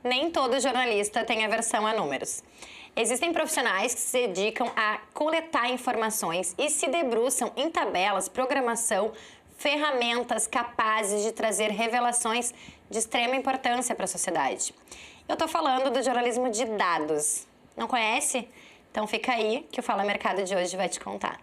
nem todo jornalista tem aversão a números. Existem profissionais que se dedicam a coletar informações e se debruçam em tabelas, programação, ferramentas capazes de trazer revelações de extrema importância para a sociedade. Eu estou falando do jornalismo de dados. Não conhece? Então fica aí que o Fala Mercado de hoje vai te contar.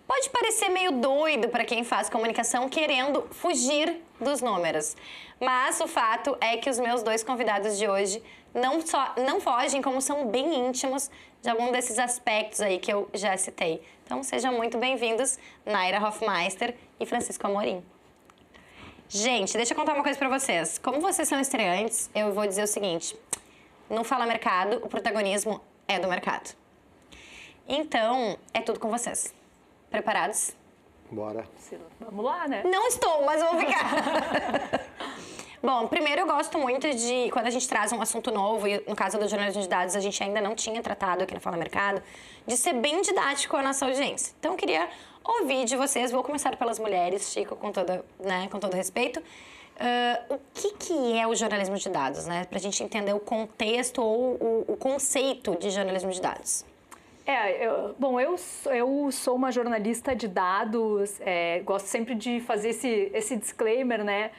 Pode parecer meio doido para quem faz comunicação querendo fugir dos números, mas o fato é que os meus dois convidados de hoje não fogem, como são bem íntimos de algum desses aspectos aí que eu já citei. Então sejam muito bem-vindos, Nayra Hoffmeister e Francisco Amorim. Gente, deixa eu contar uma coisa para vocês. Como vocês são estreantes, eu vou dizer o seguinte: no Fala Mercado, o protagonismo é do mercado. Então, é tudo com vocês. Preparados? Bora. Vamos lá, né? Não estou, mas vou ficar. Bom, primeiro eu gosto muito de, quando a gente traz um assunto novo, e no caso do jornalismo de dados a gente ainda não tinha tratado aqui no Fala Mercado, de ser bem didático à nossa audiência. Então eu queria ouvir de vocês, vou começar pelas mulheres, Chico, com todo respeito. O que é o jornalismo de dados, né? Pra gente entender o contexto ou o conceito de jornalismo de dados. Eu sou uma jornalista de dados, gosto sempre de fazer esse disclaimer, né?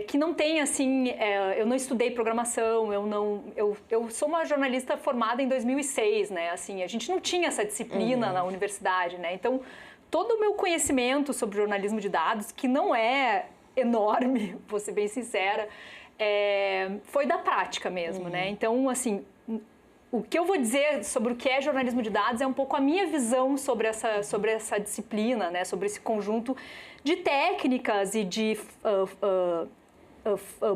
Que não tem, assim, eu não estudei programação, eu sou uma jornalista formada em 2006, né? Assim, a gente não tinha essa disciplina na universidade, né? Então, todo o meu conhecimento sobre jornalismo de dados, que não é enorme, vou ser bem sincera, foi da prática mesmo, né? Então, assim, o que eu vou dizer sobre o que é jornalismo de dados é um pouco a minha visão sobre essa disciplina, né? Sobre esse conjunto de técnicas e de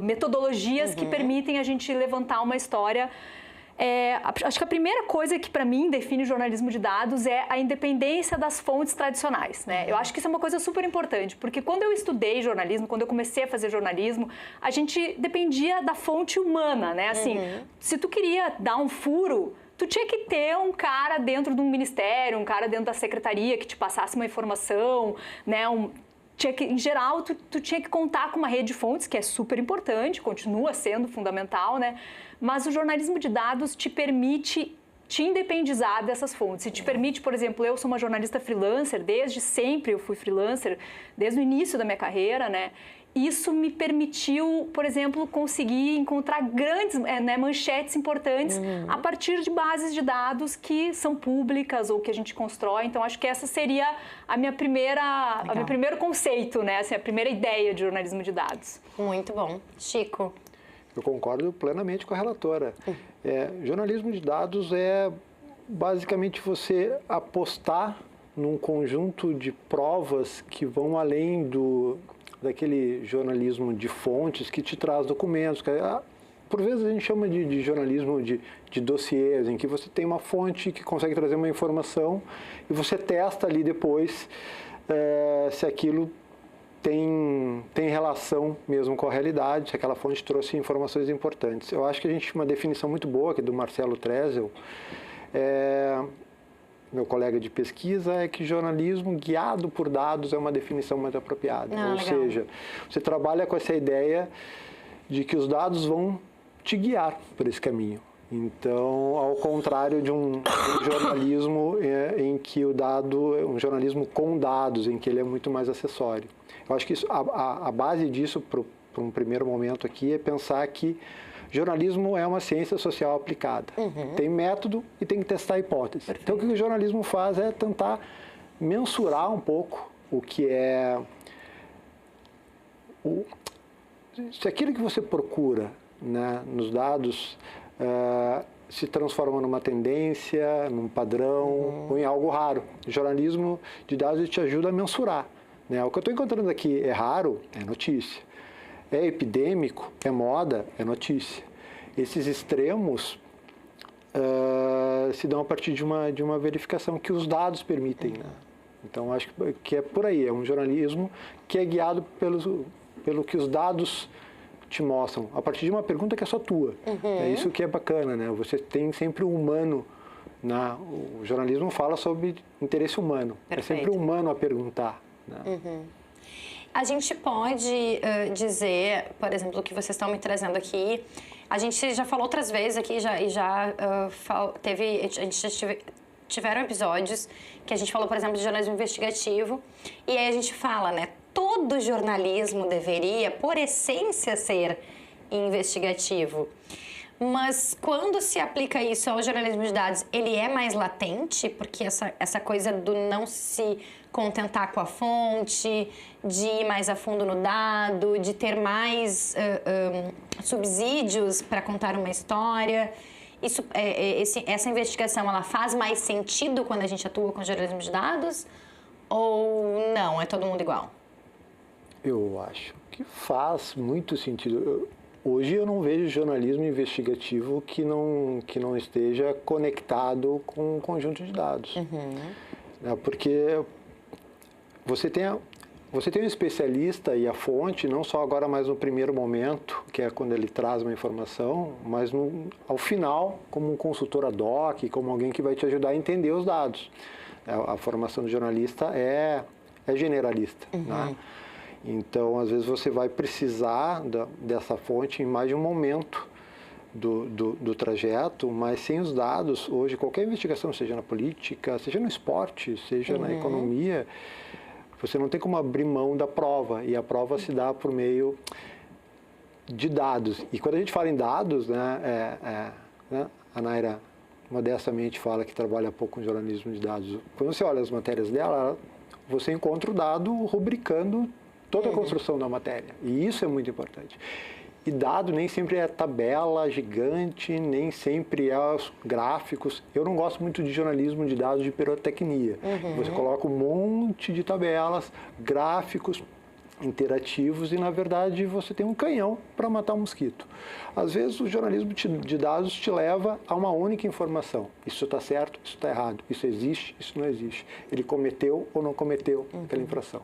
metodologias que permitem a gente levantar uma história. Acho que a primeira coisa que, para mim, define o jornalismo de dados é a independência das fontes tradicionais, né? Eu acho que isso é uma coisa super importante, porque quando eu estudei jornalismo, quando eu comecei a fazer jornalismo, a gente dependia da fonte humana, né? Assim, se tu queria dar um furo, tu tinha que ter um cara dentro de um ministério, um cara dentro da secretaria que te passasse uma informação, né? Em geral, tu tinha que contar com uma rede de fontes, que é super importante, continua sendo fundamental, né? Mas o jornalismo de dados te permite te independizar dessas fontes. E te permite, por exemplo, eu sou uma jornalista freelancer, desde sempre eu fui freelancer, desde o início da minha carreira, né? Isso me permitiu, por exemplo, conseguir encontrar grandes manchetes importantes a partir de bases de dados que são públicas ou que a gente constrói. Então, acho que essa seria o meu primeiro conceito, né? Assim, a primeira ideia de jornalismo de dados. Muito bom. Chico? Eu concordo plenamente com a relatora. Jornalismo de dados é basicamente você apostar num conjunto de provas que vão além daquele jornalismo de fontes que te traz documentos. Por vezes a gente chama de jornalismo de dossiês, em que você tem uma fonte que consegue trazer uma informação e você testa ali depois se aquilo tem relação mesmo com a realidade, se aquela fonte trouxe informações importantes. Eu acho que a gente tinha uma definição muito boa aqui do Marcelo Trezel, meu colega de pesquisa, é que jornalismo guiado por dados é uma definição mais apropriada. Ou seja, você trabalha com essa ideia de que os dados vão te guiar por esse caminho. Então, ao contrário de um jornalismo em que o dado é um jornalismo com dados, em que ele é muito mais acessório. Eu acho que a base disso, para um primeiro momento aqui, é pensar que jornalismo é uma ciência social aplicada. Tem método e tem que testar hipóteses. Perfeito. Então, o que o jornalismo faz é tentar mensurar um pouco o que é... Se aquilo que você procura, né, nos dados se transforma numa tendência, num padrão ou em algo raro. O jornalismo de dados te ajuda a mensurar. Né? O que eu estou encontrando aqui é raro, é notícia. É epidêmico, é moda, é notícia. Esses extremos se dão a partir de uma verificação que os dados permitem. Né? Então, acho que é por aí. É um jornalismo que é guiado pelo que os dados te mostram, a partir de uma pergunta que é só tua. É isso que é bacana, né? Você tem sempre o humano né? O jornalismo fala sobre interesse humano. Perfeito. É sempre o humano a perguntar. Né? A gente pode dizer, por exemplo, o que vocês estão me trazendo aqui, a gente já falou outras vezes aqui, tiveram episódios que a gente falou, por exemplo, de jornalismo investigativo, e aí a gente fala, né, todo jornalismo deveria, por essência, ser investigativo. Mas quando se aplica isso ao jornalismo de dados, ele é mais latente, porque essa coisa do não se contentar com a fonte, de ir mais a fundo no dado, de ter mais subsídios para contar uma história. Essa investigação, ela faz mais sentido quando a gente atua com jornalismo de dados? Ou não, é todo mundo igual? Eu acho que faz muito sentido. Hoje eu não vejo jornalismo investigativo que não esteja conectado com um conjunto de dados. Porque você tem um especialista e a fonte, não só agora, mas no primeiro momento, que é quando ele traz uma informação, mas ao final, como um consultor ad hoc, como alguém que vai te ajudar a entender os dados. A formação do jornalista é generalista, né? Então, às vezes, você vai precisar dessa fonte em mais de um momento do trajeto, mas sem os dados, hoje, qualquer investigação, seja na política, seja no esporte, seja na economia, você não tem como abrir mão da prova, e a prova se dá por meio de dados. E quando a gente fala em dados, né, a Naira modestamente fala que trabalha pouco com jornalismo de dados. Quando você olha as matérias dela, você encontra o dado rubricando toda a construção da matéria. E isso é muito importante. E dado nem sempre é tabela gigante, nem sempre é os gráficos. Eu não gosto muito de jornalismo de dados de pirotecnia. Você coloca um monte de tabelas, gráficos interativos e, na verdade, você tem um canhão para matar um mosquito. Às vezes, o jornalismo de dados te leva a uma única informação. Isso está certo, isso está errado. Isso existe, isso não existe. Ele cometeu ou não cometeu aquela infração.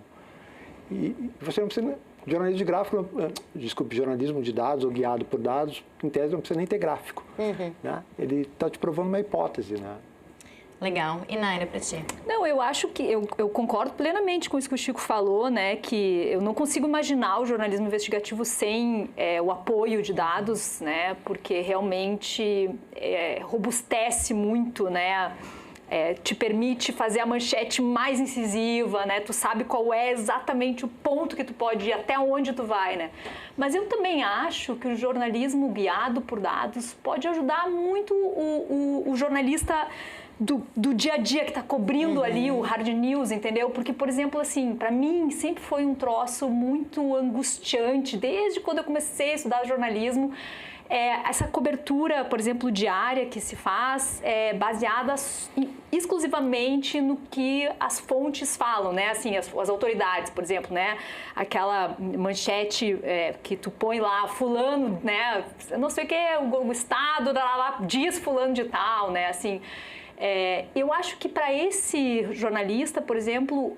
E você não precisa... jornalismo de dados ou guiado por dados, em tese não precisa nem ter gráfico. Né? Ele está te provando uma hipótese, né? Legal. E Naira, para ti? Não, eu acho que eu concordo plenamente com isso que o Chico falou, né? Que eu não consigo imaginar o jornalismo investigativo sem o apoio de dados, né? Porque realmente robustece muito, né? Te permite fazer a manchete mais incisiva, né? Tu sabe qual é exatamente o ponto que tu pode ir, até onde tu vai, né? Mas eu também acho que o jornalismo guiado por dados pode ajudar muito o jornalista do dia a dia que está cobrindo ali o hard news, entendeu? Porque, por exemplo, assim, para mim sempre foi um troço muito angustiante, desde quando eu comecei a estudar jornalismo, essa cobertura, por exemplo, diária que se faz baseada exclusivamente no que as fontes falam, né? Assim, as autoridades, por exemplo, né? Aquela manchete que tu põe lá, fulano, né? Não sei o que, o Estado lá, diz fulano de tal, né? Assim... eu acho que para esse jornalista, por exemplo,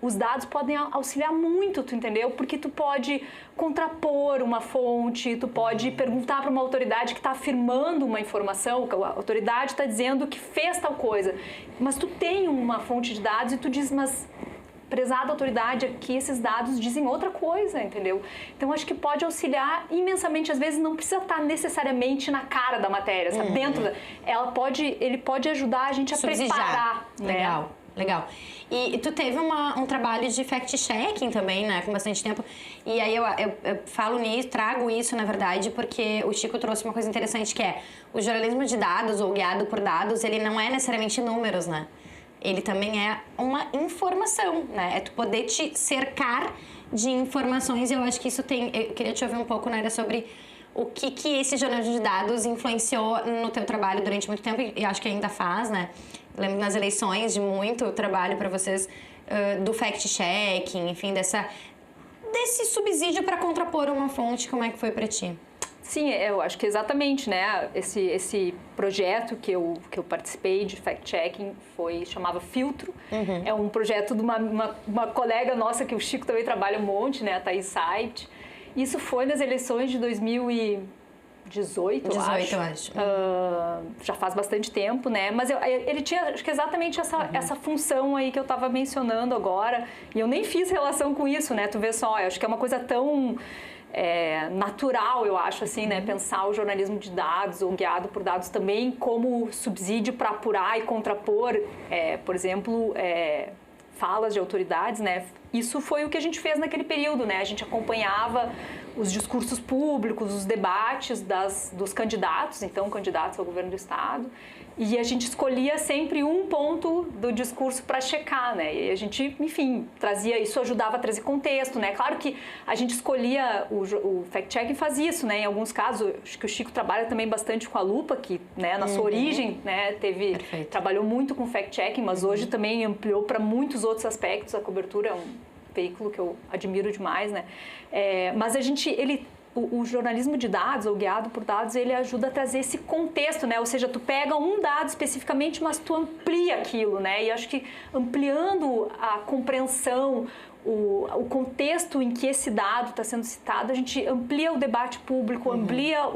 os dados podem auxiliar muito, tu entendeu? Porque tu pode contrapor uma fonte, tu pode perguntar para uma autoridade que está afirmando uma informação, a autoridade está dizendo que fez tal coisa, mas tu tem uma fonte de dados e tu diz, mas... prezada autoridade, aqui esses dados dizem outra coisa, entendeu? Então, acho que pode auxiliar imensamente. Às vezes, não precisa estar necessariamente na cara da matéria, sabe? Dentro ele pode ajudar a gente a preparar. Legal, né? legal. E tu teve um trabalho de fact-checking também, né? Com bastante tempo. E aí, eu falo nisso, trago isso, na verdade, porque o Chico trouxe uma coisa interessante, que é o jornalismo de dados, ou guiado por dados, ele não é necessariamente números, né? Ele também é uma informação, né? É tu poder te cercar de informações. E eu acho que isso tem... Eu queria te ouvir um pouco, Naira, sobre o que esse jornalismo de dados influenciou no teu trabalho durante muito tempo. E acho que ainda faz, né? Eu lembro nas eleições de muito trabalho para vocês do fact-checking, enfim, desse subsídio para contrapor uma fonte. Como é que foi para ti? Sim, eu acho que exatamente, né? Esse projeto que eu participei de fact-checking chamava Filtro. É um projeto de uma colega nossa, que o Chico também trabalha um monte, né? A Thaís Saibt. Isso foi nas eleições de 2018, 18, 18, eu acho. Já faz bastante tempo, né? Mas ele tinha, acho que exatamente essa função aí que eu estava mencionando agora. E eu nem fiz relação com isso, né? Tu vê só, eu acho que é uma coisa tão natural, eu acho, assim, né? Pensar o jornalismo de dados ou guiado por dados também como subsídio para apurar e contrapor, por exemplo, falas de autoridades, né? Isso foi o que a gente fez naquele período, né? A gente acompanhava os discursos públicos, os debates dos candidatos, então candidatos ao governo do estado, e a gente escolhia sempre um ponto do discurso para checar, né? E a gente, enfim, trazia isso, ajudava a trazer contexto, né? Claro que a gente escolhia, o fact-checking faz isso, né? Em alguns casos, acho que o Chico trabalha também bastante com a Lupa, que, né, na sua origem, né, trabalhou muito com fact-checking, mas hoje também ampliou para muitos outros aspectos. A cobertura é um veículo que eu admiro demais, né? Mas o jornalismo de dados, ou guiado por dados, ele ajuda a trazer esse contexto, né? Ou seja, tu pega um dado especificamente, mas tu amplia aquilo, né? E acho que ampliando a compreensão, o contexto em que esse dado está sendo citado, a gente amplia o debate público, amplia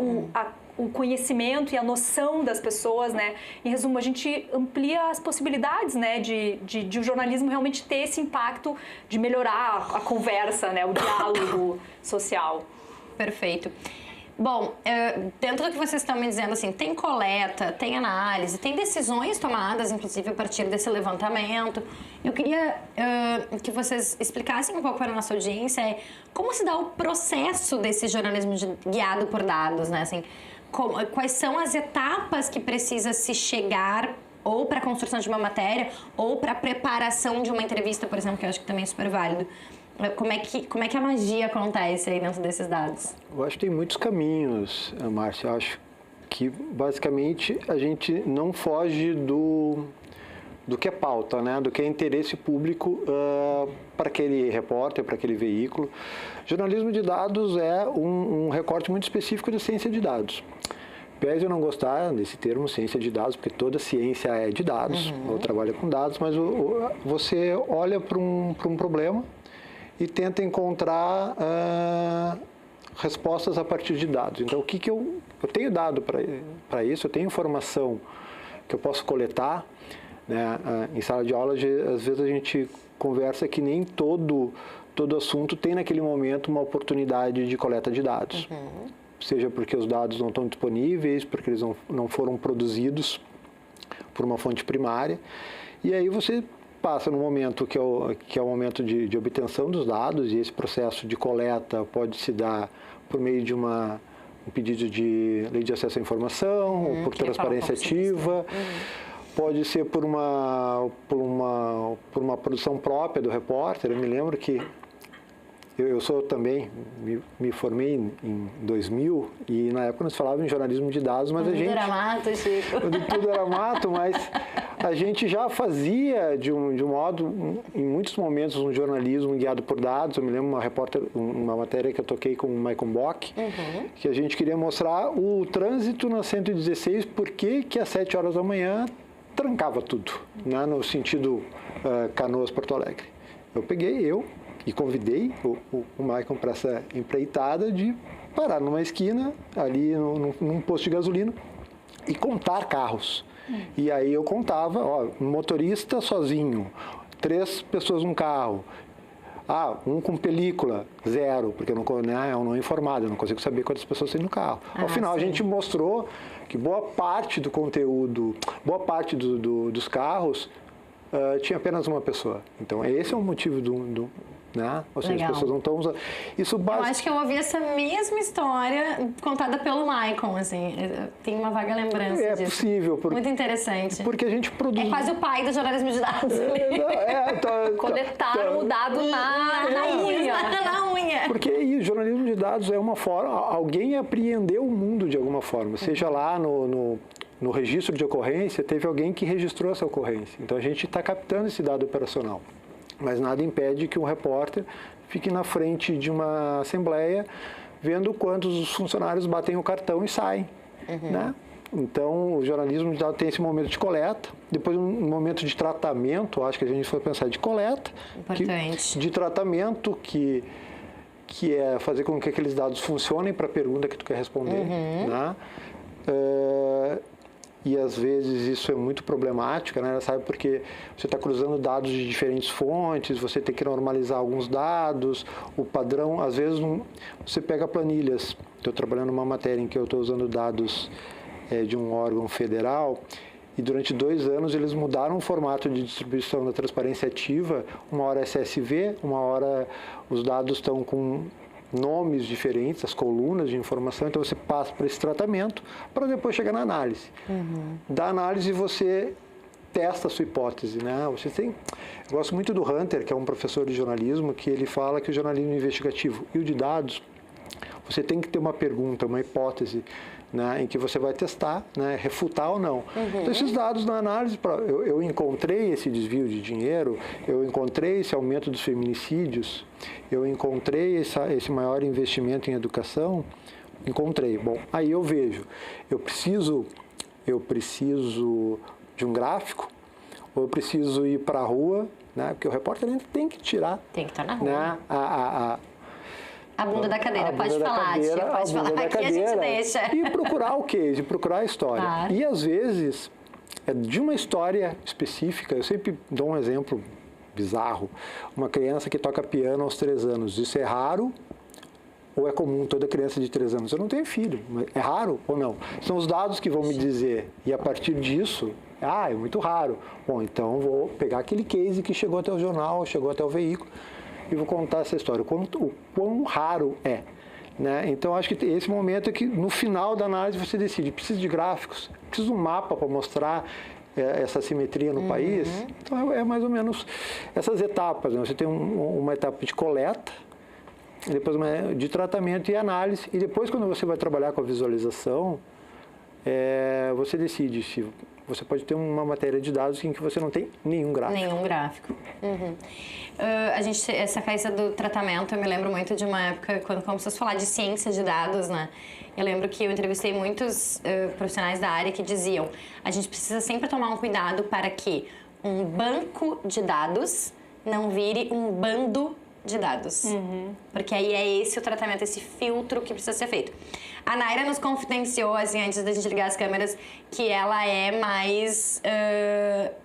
o conhecimento e a noção das pessoas, né? Em resumo, a gente amplia as possibilidades, né, de o jornalismo realmente ter esse impacto de melhorar a conversa, né, o diálogo social. Perfeito. Bom, dentro do que vocês estão me dizendo, assim, tem coleta, tem análise, tem decisões tomadas, inclusive, a partir desse levantamento. Eu queria que vocês explicassem um pouco para a nossa audiência como se dá o processo desse jornalismo guiado por dados, né? Assim, quais são as etapas que precisa se chegar ou para a construção de uma matéria ou para a preparação de uma entrevista, por exemplo, que eu acho que também é super válido. Como é que a magia acontece aí dentro desses dados? Eu acho que tem muitos caminhos, Márcia. Eu acho que, basicamente, a gente não foge do que é pauta, né? Do que é interesse público para aquele repórter, para aquele veículo. Jornalismo de dados é um recorte muito específico de ciência de dados. Pese eu não gostar desse termo ciência de dados, porque toda ciência é de dados, ou trabalha com dados, mas você olha para um problema e tenta encontrar respostas a partir de dados. Então, o que eu tenho dado para isso? Eu tenho informação que eu posso coletar, né? Em sala de aula, às vezes a gente conversa que nem todo assunto tem naquele momento uma oportunidade de coleta de dados. Seja porque os dados não estão disponíveis, porque eles não foram produzidos por uma fonte primária. E aí você passa no momento que é o momento de obtenção dos dados, e esse processo de coleta pode se dar por meio de um pedido de lei de acesso à informação, ou por transparência ativa, pode ser por uma produção própria do repórter. Eu me lembro que eu sou também, me formei em 2000, e na época nós falávamos em jornalismo de dados, mas a gente... Tudo era mato, Chico. Tudo era mato, mas a gente já fazia de um modo, em muitos momentos, um jornalismo guiado por dados. Eu me lembro uma matéria que eu toquei com o Michael Bock, que a gente queria mostrar o trânsito na 116, porque às 7 horas da manhã trancava tudo, né, no sentido Canoas-Porto Alegre. Eu peguei, e convidei o Michael para essa empreitada de parar numa esquina, ali num posto de gasolina, e contar carros. E aí eu contava, motorista sozinho, 3 pessoas num carro, um com película, 0, porque eu não informado, eu não consigo saber quantas pessoas tem no carro. Ao final, sim, a gente mostrou que boa parte do conteúdo, boa parte dos carros tinha apenas uma pessoa. Então, esse é o motivo né? Ou seja, as pessoas não estão usando. Eu acho que eu ouvi essa mesma história contada pelo Michael, assim. Tem uma vaga lembrança disso. É possível. Muito interessante. Porque a gente produz... É quase o pai do jornalismo de dados. Coletaram o dado na unha. Porque o jornalismo de dados é uma forma... Alguém apreendeu o mundo de alguma forma. Seja lá no registro de ocorrência, teve alguém que registrou essa ocorrência. Então, a gente está captando esse dado operacional. Mas nada impede que um repórter fique na frente de uma assembleia vendo quantos os funcionários batem o cartão e saem. Né? Então, o jornalismo de dados tem esse momento de coleta, depois um momento de tratamento. Acho que a gente foi pensar de coleta, importante, de tratamento que que é fazer com que aqueles dados funcionem para a pergunta que tu quer responder, né? E às vezes isso é muito problemático, né? Sabe, porque você está cruzando dados de diferentes fontes, você tem que normalizar alguns dados, o padrão, às vezes você pega planilhas. Estou trabalhando numa matéria em que eu estou usando dados de um órgão federal e durante 2 anos eles mudaram o formato de distribuição da transparência ativa, uma hora é CSV, uma hora os dados estão com nomes diferentes, as colunas de informação, então você passa por esse tratamento para depois chegar na análise. Da análise você testa a sua hipótese, né? Eu gosto muito do Hunter, que é um professor de jornalismo, que ele fala que o jornalismo investigativo e o de dados, você tem que ter uma pergunta, uma hipótese, né, em que você vai testar, né, refutar ou não. Então, esses dados na análise, eu encontrei esse desvio de dinheiro, eu encontrei esse aumento dos feminicídios, eu encontrei esse maior investimento em educação, encontrei. Bom, aí eu vejo, eu preciso de um gráfico, ou eu preciso ir para a rua, né, porque o repórter ainda tem que tirar. Tem que estar na rua. Né, a bunda da cadeira, pode falar, tia, pode falar, aqui a gente deixa. E procurar o case, procurar a história. Claro. E às vezes, de uma história específica, eu sempre dou um exemplo bizarro, uma criança que toca piano aos 3 anos, isso é raro ou é comum toda criança de 3 anos? Eu não tenho filho, é raro ou não? São os dados que vão me dizer, e a partir disso, é muito raro. Bom, então vou pegar aquele case que chegou até o jornal, chegou até o veículo, e vou contar essa história, o quão raro é. Né? Então, acho que esse momento é que, no final da análise, você decide, precisa de gráficos, precisa de um mapa para mostrar essa simetria no país. Então, é mais ou menos essas etapas. Né? Você tem uma etapa de coleta, depois uma de tratamento e análise, e depois, quando você vai trabalhar com a visualização, você decide se você pode ter uma matéria de dados em que você não tem nenhum gráfico. Nenhum gráfico. Essa coisa do tratamento, eu me lembro muito de uma época quando começou a falar de ciência de dados, né? Eu lembro que eu entrevistei muitos profissionais da área que diziam: a gente precisa sempre tomar um cuidado para que um banco de dados não vire um bando de dados. Porque aí é esse o tratamento, esse filtro que precisa ser feito. A Naira nos confidenciou, assim, antes da gente ligar as câmeras, que ela é mais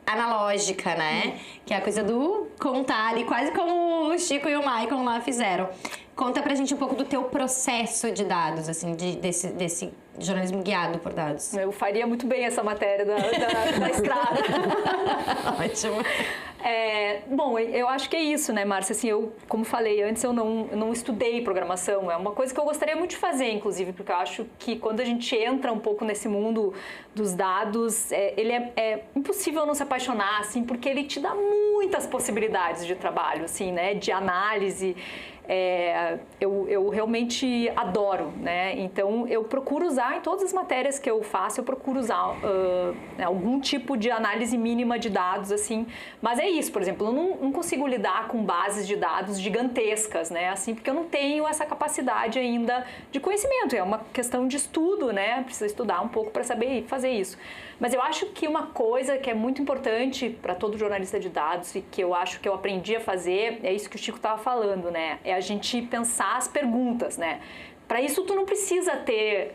analógica, né? Que é a coisa do contar ali, quase como o Chico e o Maicon lá fizeram. Conta pra gente um pouco do teu processo de dados, assim, desse jornalismo guiado por dados. Eu faria muito bem essa matéria da estrada. Ótimo. Bom, eu acho que é isso, né, Márcia? Assim, como falei antes, eu não estudei programação. É uma coisa que eu gostaria muito de fazer, inclusive, porque eu acho que quando a gente entra um pouco nesse mundo dos dados, ele é impossível não se apaixonar, assim, porque ele te dá muitas possibilidades de trabalho, assim, né, de análise. Eu realmente adoro, né? Então, eu procuro usar em todas as matérias que eu faço, eu procuro usar algum tipo de análise mínima de dados, assim. Mas é isso, por exemplo, eu não consigo lidar com bases de dados gigantescas, né? Assim, porque eu não tenho essa capacidade ainda de conhecimento. É uma questão de estudo, né? Precisa estudar um pouco para saber fazer isso. Mas eu acho que uma coisa que é muito importante para todo jornalista de dados e que eu acho que eu aprendi a fazer, é isso que o Chico estava falando, né? É a gente pensar as perguntas, né? Para isso, tu não precisa ter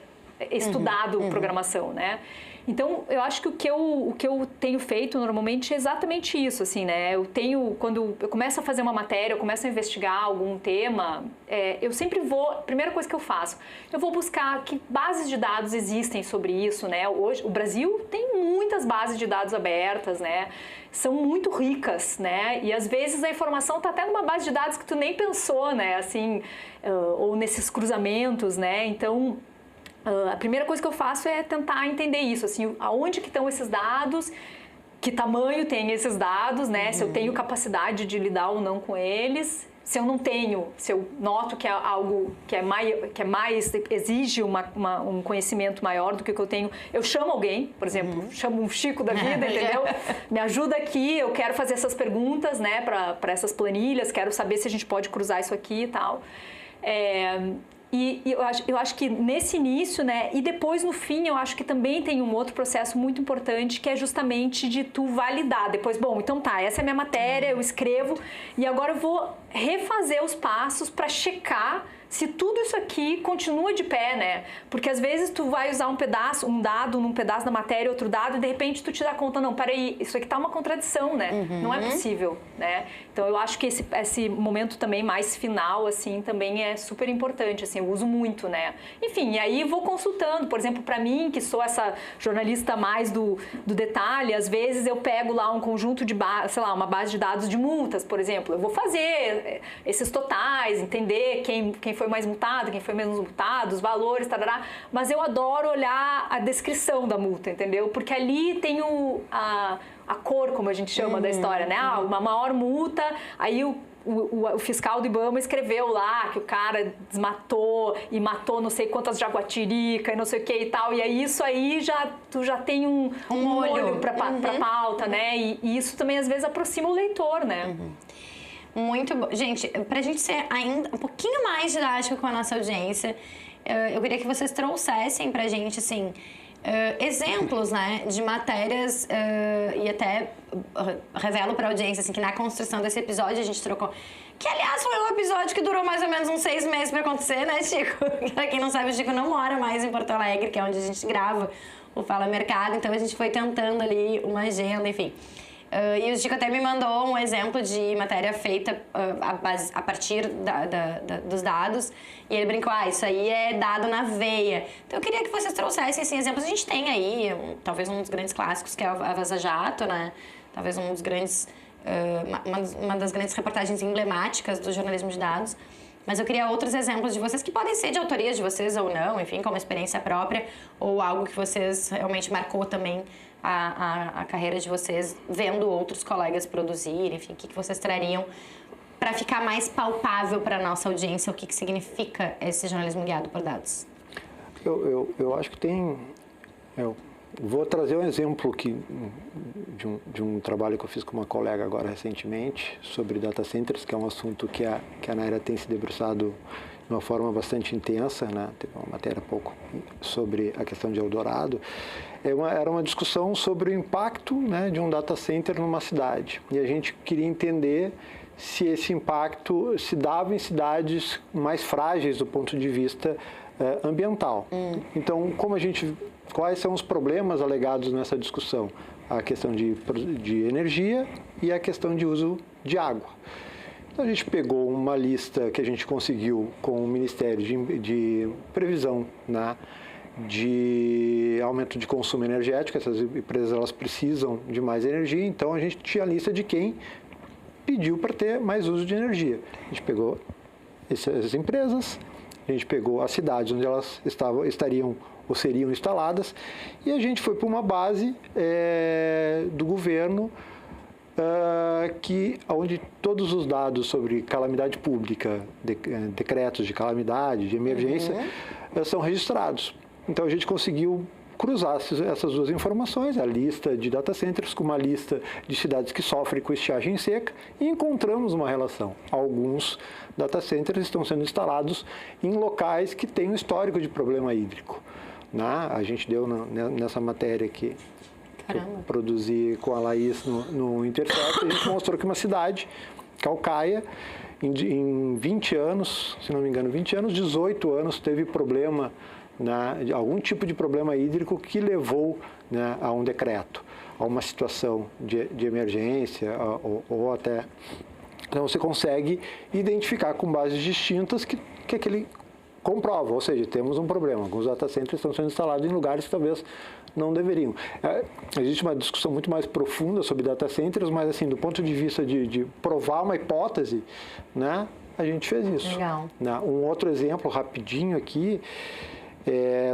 estudado programação, né? Então, eu acho que o que eu tenho feito normalmente é exatamente isso, assim, né? Quando eu começo a fazer uma matéria, eu começo a investigar algum tema, eu sempre vou, primeira coisa que eu faço, eu vou buscar que bases de dados existem sobre isso, né? Hoje, o Brasil tem muitas bases de dados abertas, né? São muito ricas, né? E às vezes a informação está até numa base de dados que tu nem pensou, né? Assim, ou nesses cruzamentos, né? Então, a primeira coisa que eu faço é tentar entender isso, assim, aonde que estão esses dados, que tamanho tem esses dados, né? Se eu tenho capacidade de lidar ou não com eles. Se eu não tenho, se eu noto que é algo que é mais exige um conhecimento maior do que o que eu tenho, eu chamo alguém, por exemplo, chamo um Chico da vida, entendeu? Me ajuda aqui, eu quero fazer essas perguntas, né, para essas planilhas, quero saber se a gente pode cruzar isso aqui e tal. E eu acho que nesse início, né, e depois no fim, eu acho que também tem um outro processo muito importante, que é justamente de tu validar. Depois, bom, então tá, essa é a minha matéria, eu escrevo, e agora eu vou refazer os passos para checar se tudo isso aqui continua de pé, né? Porque às vezes tu vai usar um dado num pedaço da matéria, outro dado, e de repente tu te dá conta, não, peraí, isso aqui tá uma contradição, né? Não é possível, né? Então eu acho que esse momento também mais final, assim, também é super importante, assim, eu uso muito, né? Enfim, e aí vou consultando, por exemplo, para mim, que sou essa jornalista mais do detalhe, às vezes eu pego lá um conjunto de, sei lá, uma base de dados de multas, por exemplo, eu vou fazer esses totais, entender quem foi mais multado, quem foi menos multado, os valores, tarará, mas eu adoro olhar a descrição da multa, entendeu? Porque ali tem a cor, como a gente chama da história, né? Uma maior multa, aí o fiscal do IBAMA escreveu lá que o cara desmatou e matou não sei quantas jaguatirica e não sei o que e tal, e aí isso aí tu já tem um olho pra pauta, né? E isso também às vezes aproxima o leitor, né? Muito bom. Gente, pra gente ser ainda um pouquinho mais didático com a nossa audiência, eu queria que vocês trouxessem pra gente, assim, exemplos, né, de matérias, e até revelo pra audiência, assim, que na construção desse episódio a gente trocou, que aliás foi um episódio que durou mais ou menos uns 6 meses pra acontecer, né, Chico? Pra quem não sabe, o Chico não mora mais em Porto Alegre, que é onde a gente grava o Fala Mercado, então a gente foi tentando ali uma agenda, enfim. E o Chico até me mandou um exemplo de matéria feita a partir dos dados. E ele brincou, isso aí é dado na veia. Então eu queria que vocês trouxessem assim, exemplos. A gente tem aí, talvez um dos grandes clássicos, que é a Vaza Jato, né? Talvez um dos grandes, uma das grandes reportagens emblemáticas do jornalismo de dados. Mas eu queria outros exemplos de vocês, que podem ser de autoria de vocês ou não, enfim, como experiência própria, ou algo que vocês realmente marcou também a carreira de vocês, vendo outros colegas produzirem, enfim, o que vocês trariam para ficar mais palpável para a nossa audiência o que significa esse jornalismo guiado por dados? Eu acho que tem... Eu vou trazer um exemplo de um trabalho que eu fiz com uma colega agora recentemente sobre data centers, que é um assunto que a Naira tem se debruçado de uma forma bastante intensa, né? Teve uma matéria há pouco sobre a questão de Eldorado. Era uma discussão sobre o impacto, né, de um data center numa cidade. E a gente queria entender se esse impacto se dava em cidades mais frágeis do ponto de vista ambiental. Então, quais são os problemas alegados nessa discussão? A questão de energia e a questão de uso de água. Então, a gente pegou uma lista que a gente conseguiu com o Ministério de Previsão, né, de aumento de consumo energético. Essas empresas elas precisam de mais energia, então a gente tinha a lista de quem pediu para ter mais uso de energia. A gente pegou essas empresas, a gente pegou as cidades onde elas estariam ou seriam instaladas, e a gente foi para uma base do governo onde todos os dados sobre calamidade pública, decretos de calamidade, de emergência, são registrados. Então a gente conseguiu cruzar essas duas informações, a lista de data centers com uma lista de cidades que sofrem com estiagem seca, e encontramos uma relação. Alguns data centers estão sendo instalados em locais que têm um histórico de problema hídrico, né? A gente deu nessa matéria que eu produzi com a Laís no Intercept, a gente mostrou que uma cidade, Calcaia, em 20 anos, se não me engano, 20 anos, 18 anos teve problema, algum tipo de problema hídrico que levou, né, a um decreto, a uma situação de emergência ou até... Então, você consegue identificar com bases distintas que aquele comprova, ou seja, temos um problema. Alguns data centers estão sendo instalados em lugares que talvez não deveriam. Existe uma discussão muito mais profunda sobre data centers, mas assim, do ponto de vista de provar uma hipótese, né, a gente fez isso. Legal. Um outro exemplo rapidinho aqui,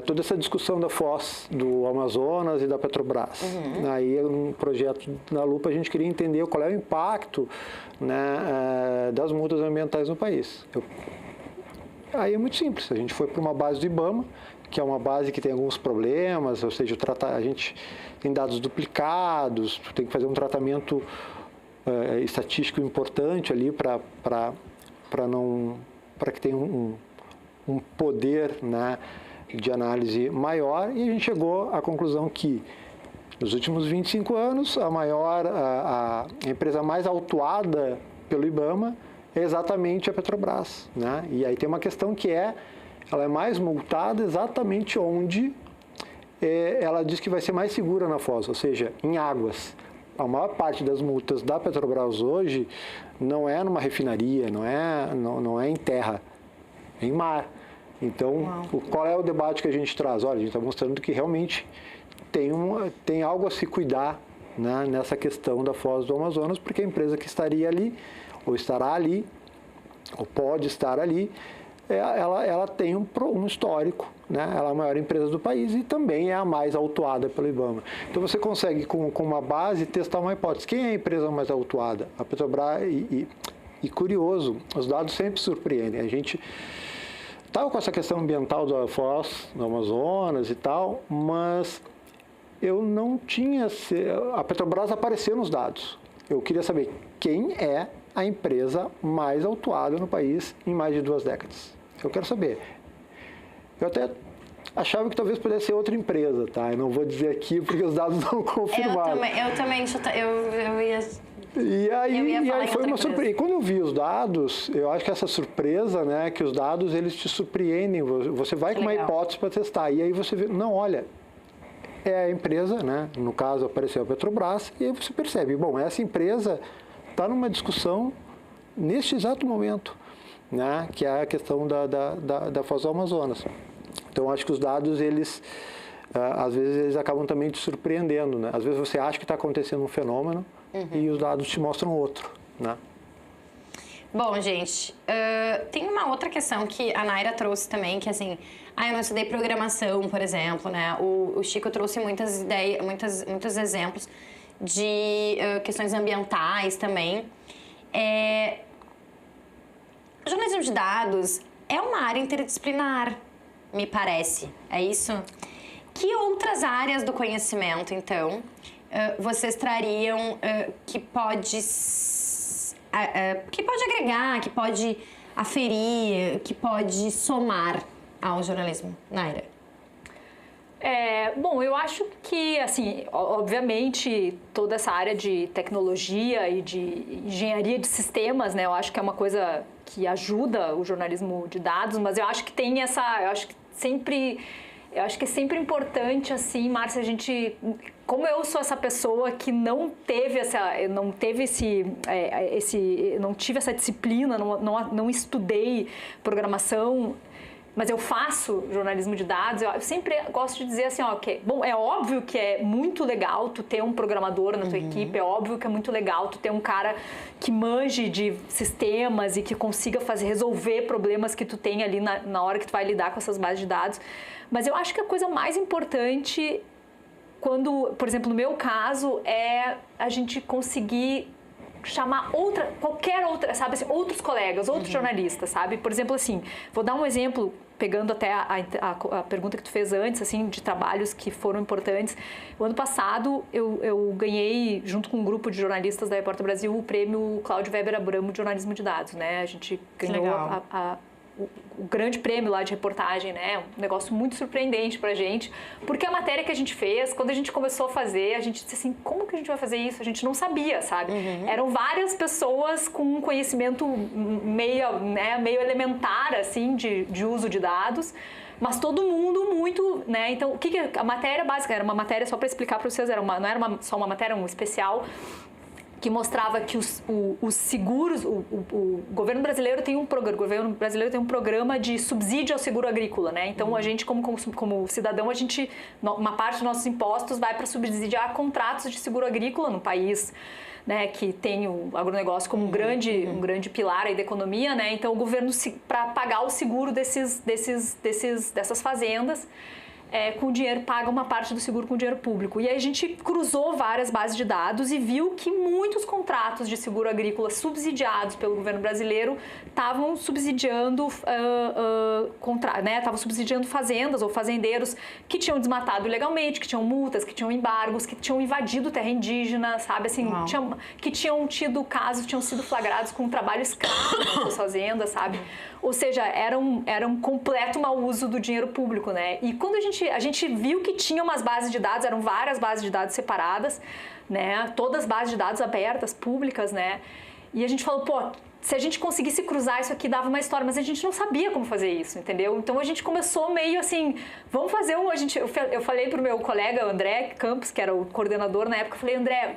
toda essa discussão da Foz do Amazonas e da Petrobras. Aí, um projeto na Lupa, a gente queria entender qual é o impacto, né, das multas ambientais no país. Aí é muito simples, a gente foi para uma base do IBAMA, que é uma base que tem alguns problemas, ou seja, a gente tem dados duplicados, tem que fazer um tratamento estatístico importante ali para que tenha um poder, né, de análise maior, e a gente chegou à conclusão que nos últimos 25 anos a empresa mais autuada pelo IBAMA é exatamente a Petrobras, né? E aí tem uma questão que ela é mais multada exatamente onde ela diz que vai ser mais segura na foz, ou seja, em águas. A maior parte das multas da Petrobras hoje não é numa refinaria, não é em terra, é em mar. Então, qual é o debate que a gente traz? Olha, a gente está mostrando que realmente tem algo a se cuidar, né, nessa questão da foz do Amazonas, porque a empresa que estaria ali, ou estará ali, ou pode estar ali, ela tem um histórico, né? Ela é a maior empresa do país e também é a mais autuada pelo IBAMA. Então você consegue, com uma base, testar uma hipótese. Quem é a empresa mais autuada? A Petrobras. E curioso, os dados sempre surpreendem. A gente estava com essa questão ambiental da foz do Amazonas e tal, mas eu não tinha... A Petrobras apareceu nos dados. Eu queria saber quem é a empresa mais autuada no país em mais de 2 décadas. Eu quero saber. Eu até achava que talvez pudesse ser outra empresa, tá? Eu não vou dizer aqui porque os dados não confirmaram. Eu também ia... E aí foi uma surpresa. E quando eu vi os dados, eu acho que essa surpresa, né, que os dados eles te surpreendem. Você vai com uma hipótese para testar. E aí você vê, não, olha, é a empresa, né? No caso apareceu a Petrobras, e aí você percebe, bom, essa empresa está numa discussão neste exato momento, né? Que é a questão da foz do Amazonas. Então, acho que os dados, eles, às vezes, eles acabam também te surpreendendo, né? Às vezes você acha que está acontecendo um fenômeno e os dados te mostram outro, né? Bom, gente, tem uma outra questão que a Naira trouxe também, que assim, eu não estudei programação, por exemplo, né? O Chico trouxe muitas ideias, muitos exemplos de questões ambientais também. O jornalismo de dados é uma área interdisciplinar, me parece. É isso? Que outras áreas do conhecimento, então, vocês trariam que pode agregar, que pode aferir, que pode somar ao jornalismo, Naira? Bom, eu acho que, assim, obviamente, toda essa área de tecnologia e de engenharia de sistemas, né, eu acho que é uma coisa que ajuda o jornalismo de dados, mas eu acho que tem essa, eu acho que é sempre importante, assim, Márcia, a gente, como eu sou essa pessoa que não tive essa disciplina, não estudei programação, mas eu faço jornalismo de dados, eu sempre gosto de dizer assim, bom, é óbvio que é muito legal tu ter um programador na tua equipe, é óbvio que é muito legal tu ter um cara que manje de sistemas e que consiga resolver problemas que tu tem ali na hora que tu vai lidar com essas bases de dados, mas eu acho que a coisa mais importante quando, por exemplo, no meu caso, é a gente conseguir chamar qualquer outra, sabe, assim, outros colegas, outros jornalistas, sabe? Por exemplo, assim, vou dar um exemplo, pegando até a pergunta que tu fez antes, assim, de trabalhos que foram importantes. O ano passado, eu ganhei, junto com um grupo de jornalistas da Repórter Brasil, o prêmio Cláudio Weber Abramo de jornalismo de dados, né? A gente ganhou o grande prêmio lá de reportagem, né? Um negócio muito surpreendente pra gente, porque a matéria que a gente fez, quando a gente começou a fazer, a gente disse assim, como que a gente vai fazer isso? A gente não sabia, sabe? Eram várias pessoas com um conhecimento meio elementar, assim, de uso de dados, mas todo mundo muito, né? Então, o que a matéria básica, era uma matéria, só para explicar para vocês, não era só uma matéria, um especial, que mostrava que os seguros, o governo brasileiro tem um programa de subsídio ao seguro agrícola, né? Então a gente como cidadão, uma parte dos nossos impostos vai para subsidiar contratos de seguro agrícola no país, né, que tem o agronegócio como um grande pilar aí da economia, né? Então o governo, para pagar o seguro dessas fazendas, com dinheiro, paga uma parte do seguro com dinheiro público. E aí a gente cruzou várias bases de dados e viu que muitos contratos de seguro agrícola subsidiados pelo governo brasileiro estavam subsidiando fazendas ou fazendeiros que tinham desmatado ilegalmente, que tinham multas, que tinham embargos, que tinham invadido terra indígena, sabe? Assim, que tinham tido casos, tinham sido flagrados com trabalho escravo nas suas fazendas, sabe? Ou seja, era um completo mau uso do dinheiro público, né? E quando a gente viu que tinha umas bases de dados, eram várias bases de dados separadas, né? Todas bases de dados abertas, públicas, né? E a gente falou, se a gente conseguisse cruzar isso aqui, dava uma história, mas a gente não sabia como fazer isso, entendeu? Então a gente começou meio assim, vamos fazer eu falei pro meu colega André Campos, que era o coordenador na época, eu falei, André,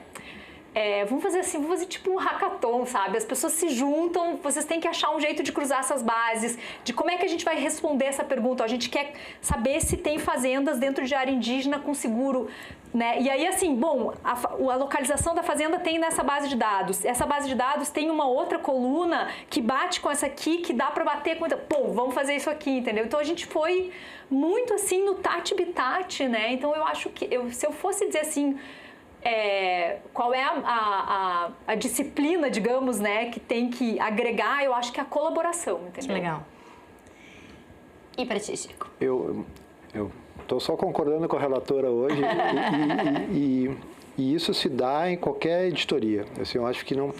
vamos fazer assim, vamos fazer tipo um hackathon, sabe? As pessoas se juntam, vocês têm que achar um jeito de cruzar essas bases, de como é que a gente vai responder essa pergunta. A gente quer saber se tem fazendas dentro de área indígena com seguro, né? E aí, assim, bom, a localização da fazenda tem nessa base de dados. Essa base de dados tem uma outra coluna que bate com essa aqui, que dá para bater com... Pô, vamos fazer isso aqui, entendeu? Então, a gente foi muito, assim, no tate-bitate, né? Então, eu acho que, se eu fosse dizer assim... qual é a disciplina, digamos, né, que tem que agregar, eu acho que é a colaboração, entendeu? Que legal. E para ti, Chico? Eu estou só concordando com a relatora hoje e isso se dá em qualquer editoria. Assim, eu acho que não...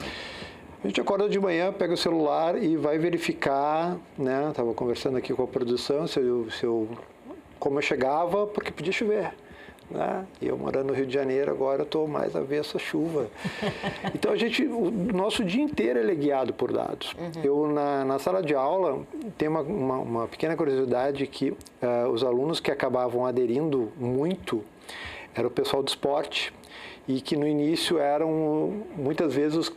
A gente acorda de manhã, pega o celular e vai verificar, né? Estava conversando aqui com a produção, como eu chegava, porque podia chover. Né? E eu morando no Rio de Janeiro, agora eu estou mais avesso à chuva. Então, o nosso dia inteiro é guiado por dados. Eu, na sala de aula, tem uma pequena curiosidade que os alunos que acabavam aderindo muito era o pessoal do esporte e que no início eram, muitas vezes,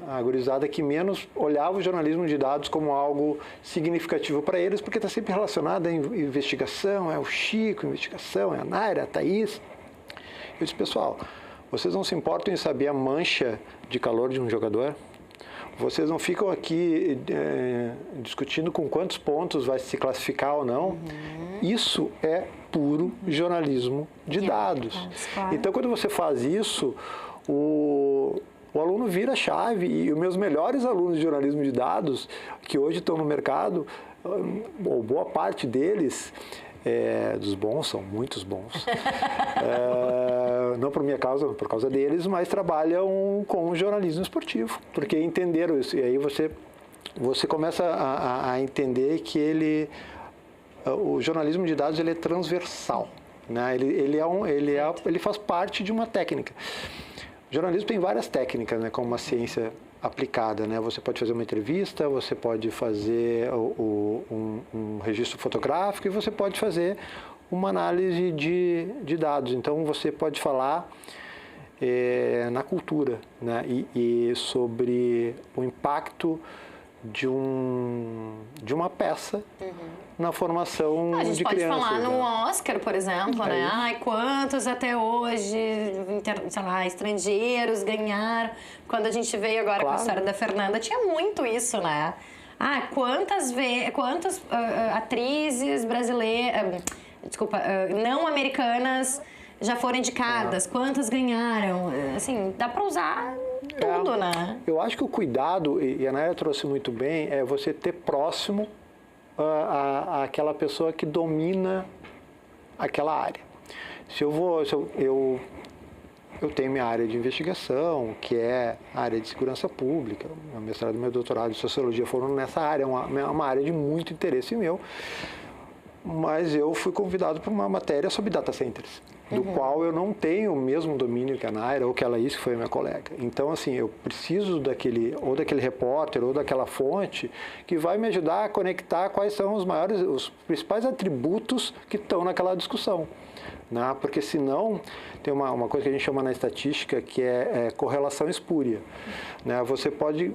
a gurizada que menos olhava o jornalismo de dados como algo significativo para eles, porque está sempre relacionado à investigação, é o Chico, investigação, é a Naira, a Thaís. Eu disse, pessoal, vocês não se importam em saber a mancha de calor de um jogador? Vocês não ficam aqui discutindo com quantos pontos vai se classificar ou não? Isso é puro jornalismo de dados. Claro. Então, quando você faz isso, o aluno vira a chave e os meus melhores alunos de jornalismo de dados, que hoje estão no mercado, boa parte deles, dos bons, são muitos bons, não por minha causa, por causa deles, mas trabalham com jornalismo esportivo, porque entenderam isso. E aí você começa a entender que o jornalismo de dados ele é transversal, né? Ele faz parte de uma técnica. O jornalismo tem várias técnicas, né, como uma ciência aplicada, né? Você pode fazer uma entrevista, você pode fazer um registro fotográfico e você pode fazer uma análise de dados. Então, você pode falar na cultura, né? E sobre o impacto de uma peça na formação de crianças. A gente pode falar no Oscar, por exemplo, né? Ai, quantos até hoje, sei lá, estrangeiros ganharam. Quando a gente veio agora com a história da Fernanda, tinha muito isso, né? Ah, quantas atrizes brasileiras, não americanas já foram indicadas, quantas ganharam? Assim, dá para usar tudo, né? Eu acho que o cuidado, e a Naira trouxe muito bem, é você ter próximo aquela pessoa que domina aquela área. Eu tenho minha área de investigação, que é a área de segurança pública. Meu mestrado e meu doutorado de sociologia foram nessa área, uma área de muito interesse meu. Mas eu fui convidado para uma matéria sobre data centers, do qual eu não tenho o mesmo domínio que a Naira ou que a Laís, que foi a minha colega. Então, assim, eu preciso daquele repórter ou daquela fonte que vai me ajudar a conectar quais são os principais atributos que estão naquela discussão. Né? Porque senão, tem uma coisa que a gente chama na estatística que é correlação espúria. Né? Você pode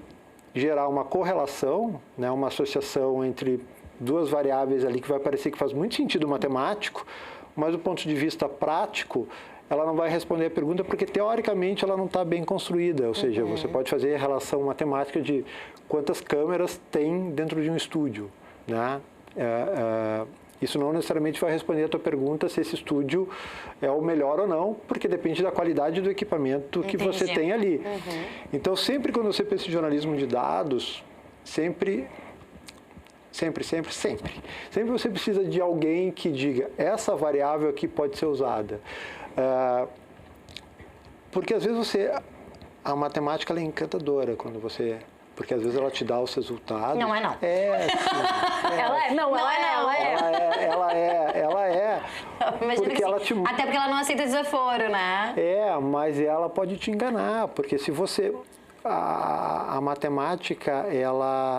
gerar uma correlação, né? Uma associação entre duas variáveis ali que vai parecer que faz muito sentido matemático, mas do ponto de vista prático, ela não vai responder a pergunta porque, teoricamente, ela não está bem construída. Ou seja, você pode fazer a relação matemática de quantas câmeras tem dentro de um estúdio. Né? Isso não necessariamente vai responder a tua pergunta se esse estúdio é o melhor ou não, porque depende da qualidade do equipamento que você tem ali. Então, sempre quando você pensa em jornalismo de dados, sempre você precisa de alguém que diga, essa variável aqui pode ser usada. Porque às vezes a matemática ela é encantadora quando você... Porque às vezes ela te dá os resultados. Não é não. Ela é. Porque ela te... Até porque ela não aceita desaforo, né? Mas ela pode te enganar, porque se você... a matemática,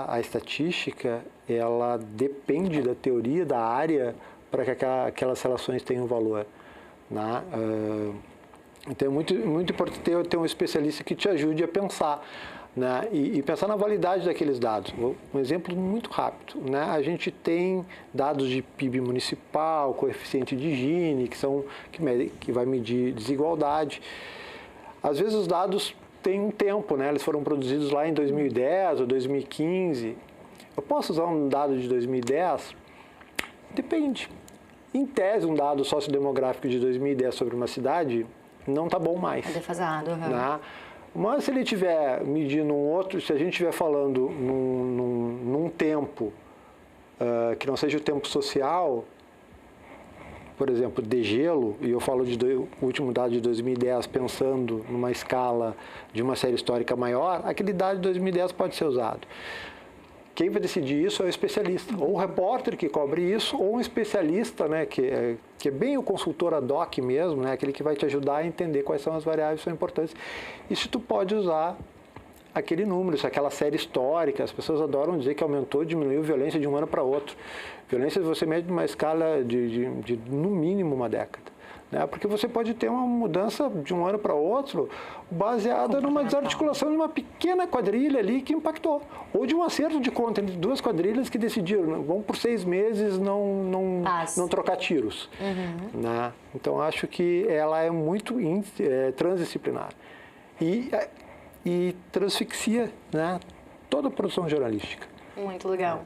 a estatística, ela depende da teoria, da área, para que aquelas relações tenham valor, né? Então é muito importante ter um especialista que te ajude a pensar, né? E pensar na validade daqueles dados. Um exemplo muito rápido, né? A gente tem dados de PIB municipal, coeficiente de Gini, que vai medir desigualdade. Às vezes os dados têm um tempo, né? Eles foram produzidos lá em 2010 ou 2015. Eu posso usar um dado de 2010? Depende. Em tese, um dado sociodemográfico de 2010 sobre uma cidade não está bom mais. É defasado. Né? Mas se ele estiver medindo se a gente estiver falando num tempo que não seja o tempo social, por exemplo, degelo, e eu falo o último dado de 2010 pensando numa escala de uma série histórica maior, aquele dado de 2010 pode ser usado. Quem vai decidir isso é o especialista, ou o repórter que cobre isso, ou um especialista, né, que é bem o consultor ad hoc mesmo, né, aquele que vai te ajudar a entender quais são as variáveis que são importantes. E se tu pode usar aquele número, se aquela série histórica, as pessoas adoram dizer que aumentou, diminuiu violência de um ano para outro. Violência você mede numa escala de no mínimo uma década. Né? Porque você pode ter uma mudança de um ano para outro baseada numa desarticulação de uma pequena quadrilha ali que impactou. Ou de um acerto de conta entre duas quadrilhas que decidiram, vão por 6 meses não trocar tiros. Né? Então, acho que ela é muito transdisciplinar. E transfixia, né, toda a produção jornalística. Muito legal.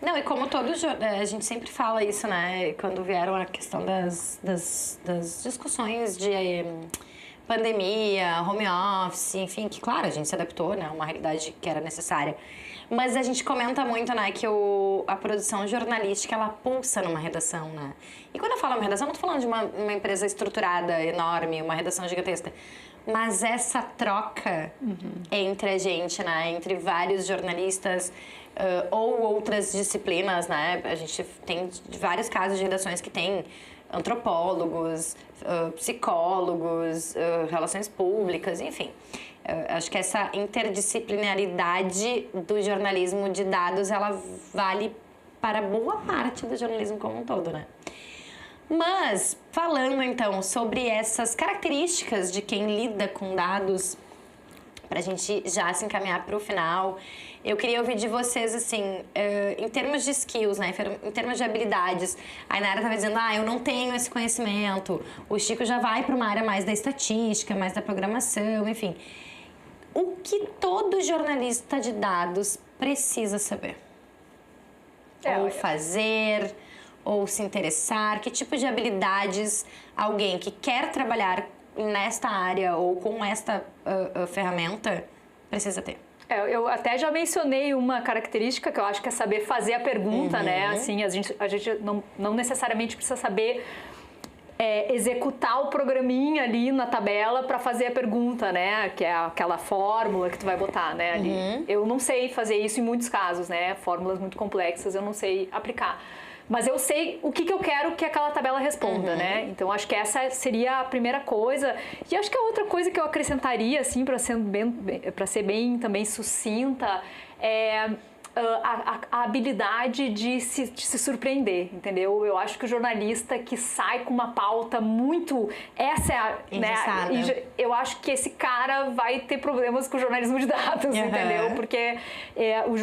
Não, e como a gente sempre fala isso, né? Quando vieram a questão das discussões de pandemia, home office, enfim, que claro, a gente se adaptou, né? Uma realidade que era necessária. Mas a gente comenta muito, né, que a produção jornalística, ela pulsa numa redação, né? E quando eu falo uma redação, eu não tô falando de uma empresa estruturada, enorme, uma redação gigantesca. Mas essa troca entre a gente, né? Entre vários jornalistas ou outras disciplinas, né? A gente tem vários casos de redações que tem antropólogos, psicólogos, relações públicas, enfim. Acho que essa interdisciplinaridade do jornalismo de dados, ela vale para boa parte do jornalismo como um todo, né? Mas, falando então sobre essas características de quem lida com dados, para a gente já se encaminhar para o final, eu queria ouvir de vocês, assim, em termos de skills, né, em termos de habilidades. A Inara estava dizendo, eu não tenho esse conhecimento. O Chico já vai para uma área mais da estatística, mais da programação, enfim. O que todo jornalista de dados precisa saber? Ou fazer, ou se interessar? Que tipo de habilidades alguém que quer trabalhar nesta área ou com esta ferramenta precisa ter? Eu até já mencionei uma característica que eu acho que é saber fazer a pergunta, né? Assim, a gente não necessariamente precisa saber executar o programinha ali na tabela para fazer a pergunta, né? Que é aquela fórmula que tu vai botar, né? Ali. Eu não sei fazer isso em muitos casos, né? Fórmulas muito complexas eu não sei aplicar. Mas eu sei o que eu quero que aquela tabela responda, né? Então, acho que essa seria a primeira coisa. E acho que a outra coisa que eu acrescentaria, assim, para ser bem também sucinta, é a habilidade de se surpreender, entendeu? Eu acho que o jornalista que sai com uma pauta muito... Essa é a... Né? Eu acho que esse cara vai ter problemas com o jornalismo de dados, entendeu? Porque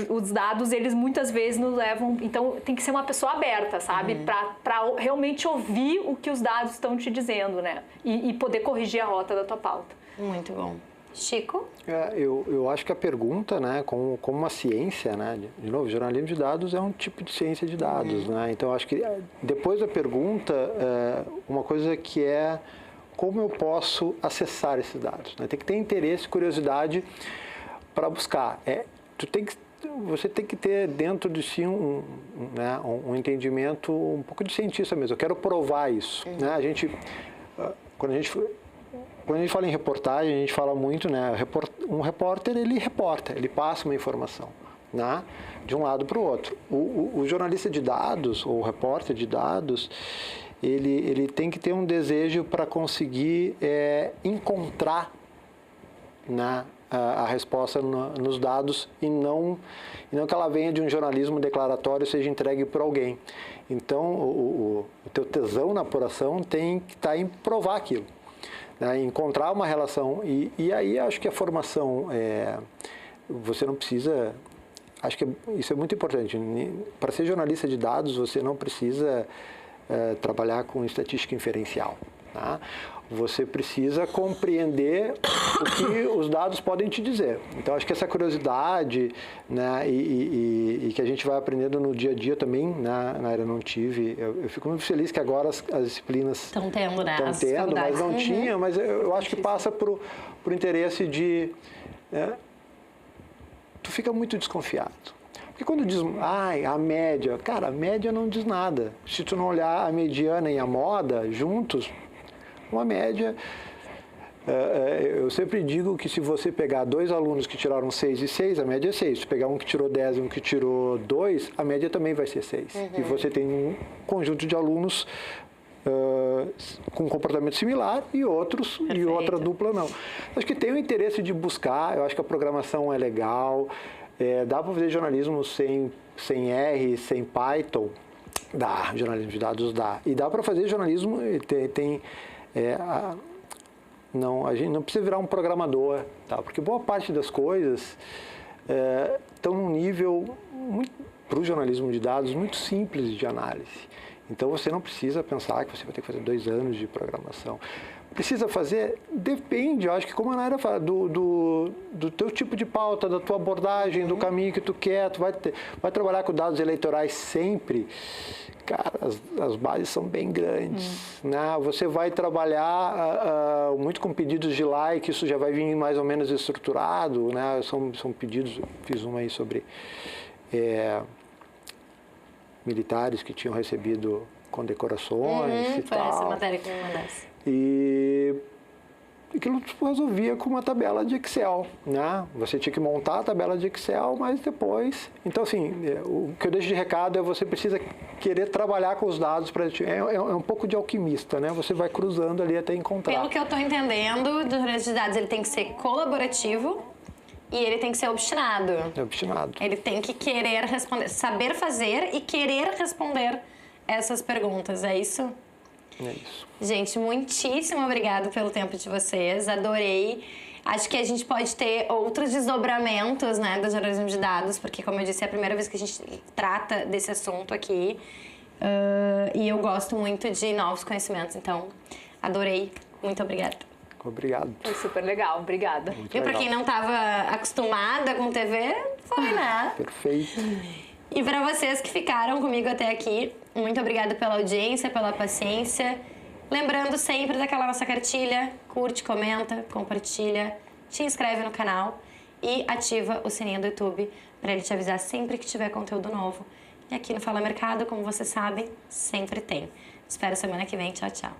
os dados, eles muitas vezes nos levam... Então, tem que ser uma pessoa aberta, sabe? Para realmente ouvir o que os dados estão te dizendo, né? E poder corrigir a rota da tua pauta. Muito bom. Chico? Eu acho que a pergunta, né, como uma ciência, né, de novo, jornalismo de dados é um tipo de ciência de dados, né, então acho que depois da pergunta, uma coisa que é como eu posso acessar esses dados, né, tem que ter interesse, curiosidade para buscar, você tem que ter dentro de si um entendimento um pouco de cientista mesmo, eu quero provar isso, né, quando a gente fala em reportagem, a gente fala muito, né? Um repórter, ele reporta, ele passa uma informação, né? De um lado para o outro. O jornalista de dados, ou o repórter de dados, ele tem que ter um desejo para conseguir encontrar, né, a resposta nos dados e não que ela venha de um jornalismo declaratório e seja entregue por alguém. Então, o teu tesão na apuração tem que estar em provar aquilo, né? Encontrar uma relação. E aí acho que a formação, você não precisa... Acho que isso é muito importante. Para ser jornalista de dados, você não precisa trabalhar com estatística inferencial, tá? Você precisa compreender o que os dados podem te dizer. Então, acho que essa curiosidade, né, e que a gente vai aprendendo no dia a dia também, na área não tive. Eu fico muito feliz que agora as disciplinas estão tendo, né? Estão tendo, mas não tinha. Mas eu acho que passa por interesse de... tu fica muito desconfiado. Porque quando diz, a média, cara, a média não diz nada. Se tu não olhar a mediana e a moda juntos, uma média, eu sempre digo que se você pegar 2 alunos que tiraram 6 e 6, a média é 6. Se pegar um que tirou 10 e um que tirou 2, a média também vai ser 6. E você tem um conjunto de alunos com comportamento similar e outros, perfeito, e outra dupla não. Acho que tem o interesse de buscar, eu acho que a programação é legal, dá para fazer jornalismo sem R, sem Python, dá, jornalismo de dados dá. E dá para fazer jornalismo, a gente não precisa virar um programador, tá? Porque boa parte das coisas estão num nível, para o jornalismo de dados, muito simples de análise. Então, você não precisa pensar que você vai ter que fazer 2 anos de programação. Precisa fazer? Depende, eu acho que como a Naira fala, do teu tipo de pauta, da tua abordagem, do caminho que tu quer, tu vai trabalhar com dados eleitorais sempre. Cara, as bases são bem grandes, né? Você vai trabalhar muito com pedidos de like, isso já vai vir mais ou menos estruturado, né? São pedidos, fiz uma aí sobre militares que tinham recebido condecorações e foi tal. essa matéria que me mandasse. E aquilo resolvia com uma tabela de Excel, né? Você tinha que montar a tabela de Excel, mas depois... Então, assim, o que eu deixo de recado é você precisa querer trabalhar com os dados. É um pouco de alquimista, né? Você vai cruzando ali até encontrar. Pelo que eu estou entendendo, o jornalismo de dados ele tem que ser colaborativo e ele tem que ser obstinado. É obstinado. Ele tem que querer responder, saber fazer e querer responder essas perguntas, é isso? É isso. Gente, muitíssimo obrigada pelo tempo de vocês, adorei. Acho que a gente pode ter outros desdobramentos, né, do jornalismo de dados, porque, como eu disse, é a primeira vez que a gente trata desse assunto aqui. E eu gosto muito de novos conhecimentos, então adorei. Muito obrigada. Obrigado. Foi super legal, obrigada. E para quem não estava acostumada com TV, foi, né? Perfeito. E para vocês que ficaram comigo até aqui, muito obrigada pela audiência, pela paciência. Lembrando sempre daquela nossa cartilha, curte, comenta, compartilha, te inscreve no canal e ativa o sininho do YouTube para ele te avisar sempre que tiver conteúdo novo. E aqui no Fala Mercado, como vocês sabem, sempre tem. Espero semana que vem. Tchau, tchau.